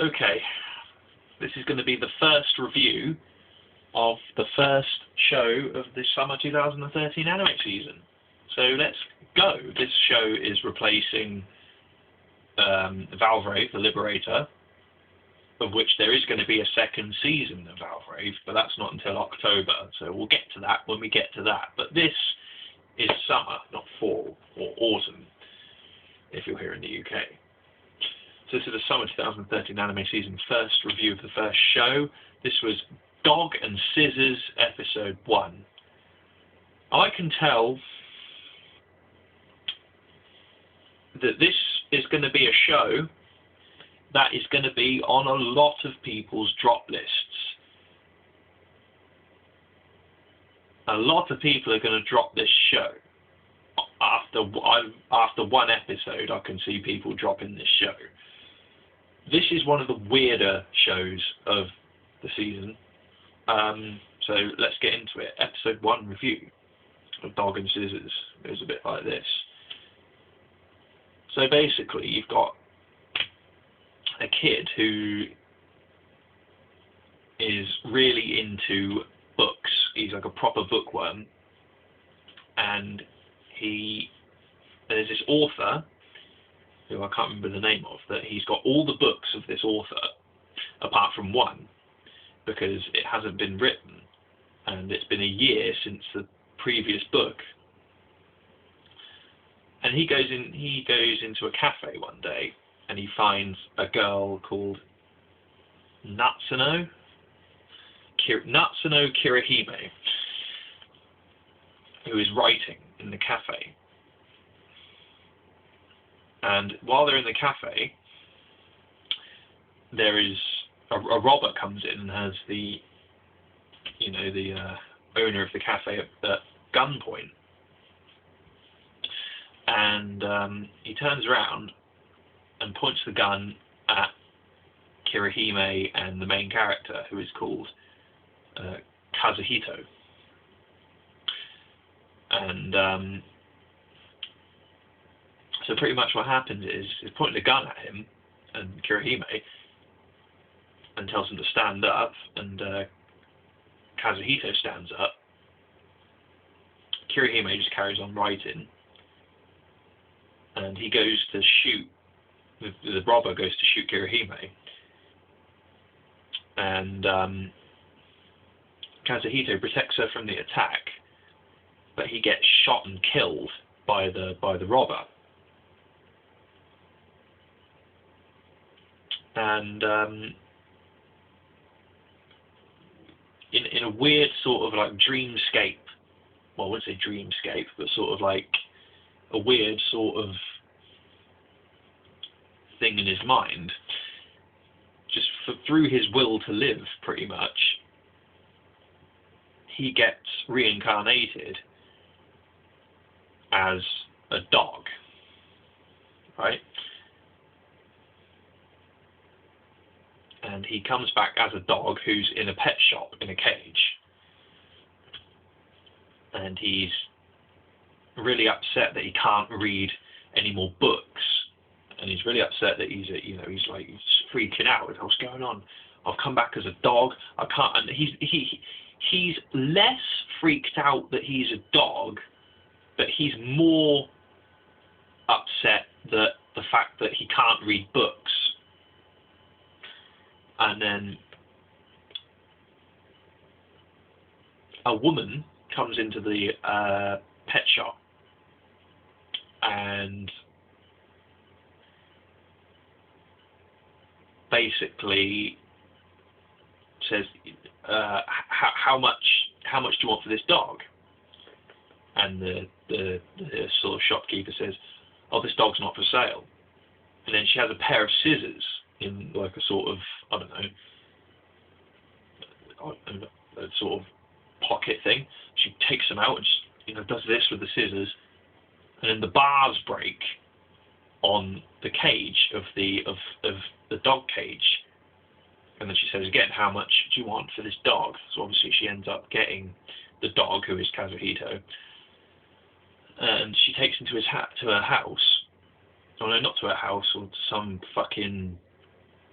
Okay, this is going to be the first review of the first show of the summer 2013 anime season. So let's go. This show is replacing Valvrave, the Liberator, of which there is going to be a second season of Valvrave, but that's not until October, so we'll get to that when we get to that. But this is summer, not fall or autumn, if you're here in the UK. So this is the summer 2013 anime season first review of the first show. This was Dog and Scissors episode 1. I can tell that this is going to be a show that is going to be on a lot of people's drop lists. A lot of people are going to drop this show. After one episode, I can see people dropping this show. This is one of the weirder shows of the season. So let's get into it. Episode 1 review of Dog and Scissors. It was a bit like this. So basically, you've got a kid who is really into books. He's like a proper bookworm, and there's this author who I can't remember the name of, that he's got all the books of this author apart from one, because it hasn't been written and it's been a year since the previous book. And he goes into a cafe one day and he finds a girl called Natsuno Kirihime, who is writing in the cafe. And while they're in the cafe, there is a robber comes in and has the owner of the cafe at gunpoint. And he turns around and points the gun at Kirihime and the main character, who is called Kazuhito. And so pretty much what happens is he's pointing a gun at him and Kirihime and tells him to stand up, and Kazuhito stands up. Kirihime just carries on writing, and he goes to shoot, the robber goes to shoot Kirihime, and Kazuhito protects her from the attack, but he gets shot and killed by the robber. And in a weird sort of like dreamscape, well, I wouldn't say dreamscape, but sort of like a weird sort of thing in his mind, just through his will to live, pretty much, he gets reincarnated as a dog, right? And he comes back as a dog who's in a pet shop in a cage. And he's really upset that he can't read any more books. And he's really upset that he's freaking out with what's going on. I've come back as a dog. I can't. And he's less freaked out that he's a dog, but he's more upset that the fact that he can't read books. And then a woman comes into the pet shop and basically says, how much do you want for this dog? And the sort of shopkeeper says, oh, this dog's not for sale. And then she has a pair of scissors in like a sort of, I don't know, a sort of pocket thing. She takes them out and just, does this with the scissors, and then the bars break on the cage of the dog cage. And then she says again, how much do you want for this dog? So obviously she ends up getting the dog, who is Kazuhito, and she takes him to her house. Oh no, not to her house, or to some fucking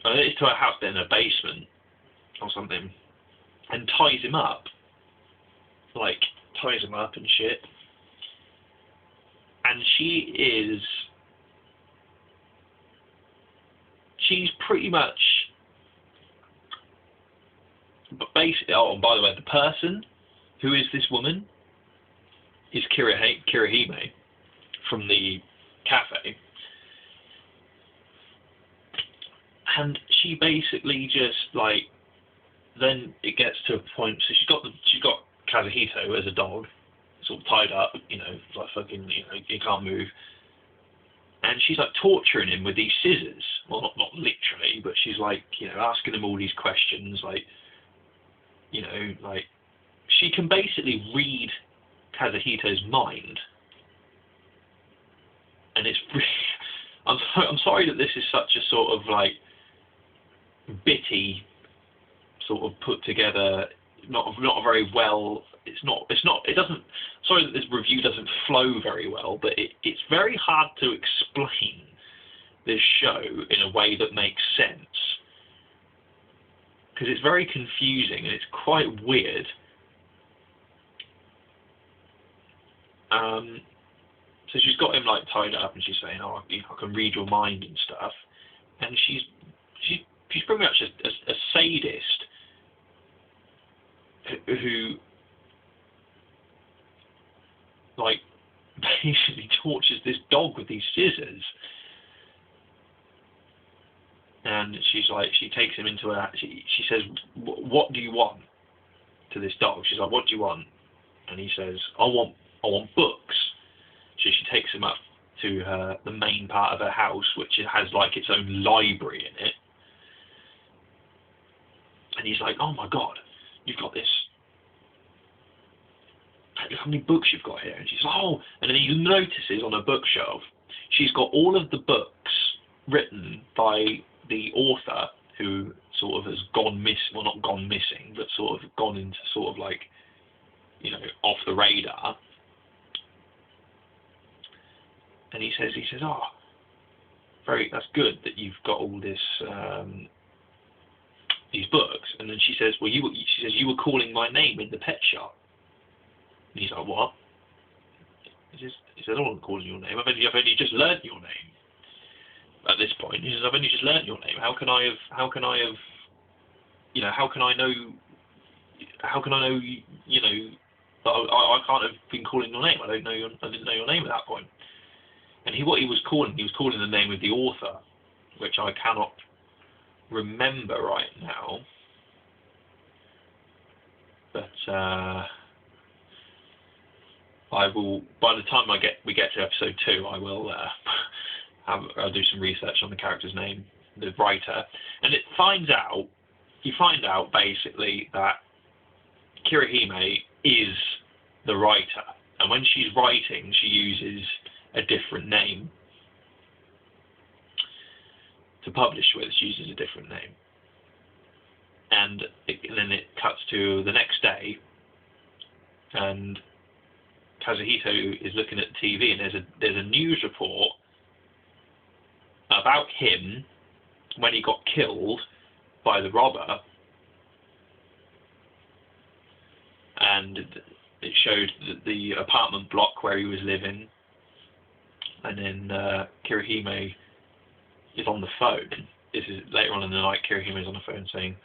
to her house in her basement or something, and ties him up. Like, ties him up and shit. And she's pretty much, basically, oh, and by the way, the person who is this woman is Kirihime from the cafe. And she basically just, like, then it gets to a point, so she's got Kazuhito as a dog, sort of tied up, you know, like fucking, you know, he can't move. And she's like torturing him with these scissors. Well, not literally, but she's like, you know, asking him all these questions, like, you know, like, she can basically read Kazuhito's mind. And it's really, I'm sorry that this is such a sort of like bitty, sort of put together, not very well. It doesn't. Sorry that this review doesn't flow very well, but it's very hard to explain this show in a way that makes sense, because it's very confusing and it's quite weird. So she's got him like tied up, and she's saying, "Oh, I can read your mind and stuff," and she's pretty much a sadist who like basically tortures this dog with these scissors. And she's like, she takes him into her. She says, "What do you want?" to this dog. She's like, "What do you want?" And he says, I want books." So she takes him up to the main part of her house, which has like its own library in it. And he's like, "Oh my God, you've got this. Look how many books you've got here." And she's like, "Oh," and then he notices on a bookshelf, she's got all of the books written by the author who sort of has gone missing, well, not gone missing, but sort of gone into sort of like, you know, off the radar. And he says, "Oh, that's good that you've got all this, these books." And then she says, "Well, you were calling my name in the pet shop." And he's like, "What?" He says, "I wasn't calling your name. I've only just learnt your name." At this point, he says, "I've only just learnt your name. How can I have, you know, how can I know, you know, that I can't have been calling your name. I didn't know your name at that point." And what he was calling the name of the author, which I cannot remember right now. But I will, by the time we get to episode 2, I will I'll do some research on the character's name, the writer, and you find out basically that Kirihime is the writer, and when she's writing, she uses a different name to publish with. She uses a different name, and then it cuts to the next day, and Kazuhito is looking at the TV, and there's a news report about him when he got killed by the robber, and it showed the apartment block where he was living, and then Kirihime is on the phone. This is later on in the night. Kirihime is on the phone saying,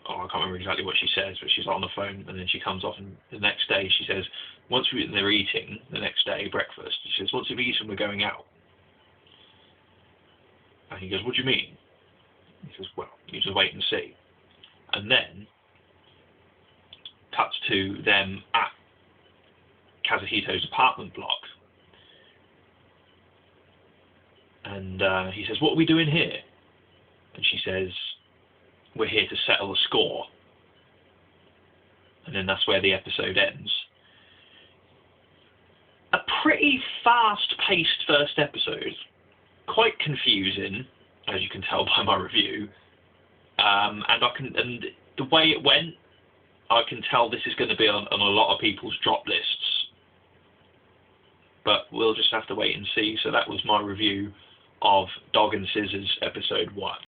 "Oh, I can't remember exactly what she says," but she's on the phone, and then she comes off, and the next day she says, they're eating the next day, breakfast, she says, "Once we've eaten, we're going out." And he goes, "What do you mean?" He says, "Well, you just wait and see." And then cuts to them at Kazuhito's apartment block. And he says, "What are we doing here?" And she says, "We're here to settle the score." And then that's where the episode ends. A pretty fast-paced first episode. Quite confusing, as you can tell by my review. And the way it went, I can tell this is going to be on a lot of people's drop lists. But we'll just have to wait and see. So that was my review of Dog and Scissors episode 1.